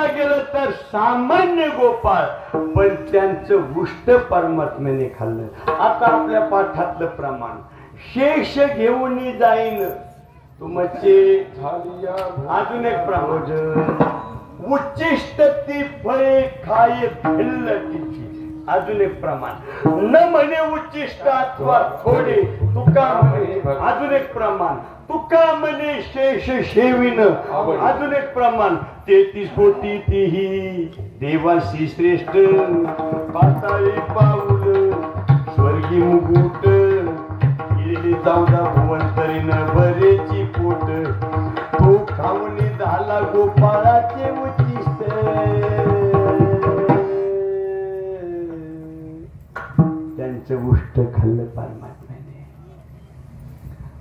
गेलं तर सामान्य गोपाळ, पण त्यांचं उष्ट परमात्म्याने खाल्लं. आता आपल्या पाठातलं प्रमाण शेष घेऊन जाईन तुमचे. अजून एक प्रमाण उच्चिष्ट ती फळे खाये भिल्ल तिची. अजून एक प्रमाण न म्हणे उच्चिष्ट अथवा थोडे तुका म्हणे. अजून एक प्रमाण तुका म्हणे शेष शेविन. अजून एक प्रमाण 33 कोटी तीही देवाशी श्रेष्ठ. पाताळी पाऊल स्वर्गी मुकुट गेली 14 भुवंतरीन बरेची पोट. तो खाऊन झाला गोपाळाचे उच्चिष्ट. त्यांचं उष्ट खाल्लं परमात्म्याने.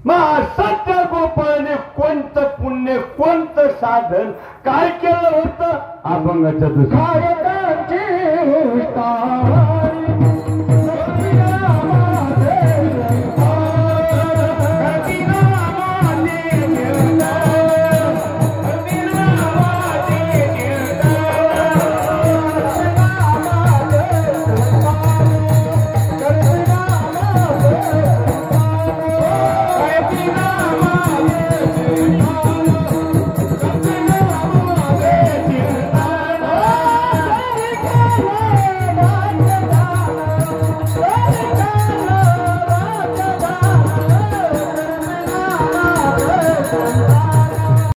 मग सत्य गोपाळाने कोणतं पुण्य कोणतं साधन काय केलं होतं? अभंगाच्या दुसऱ्या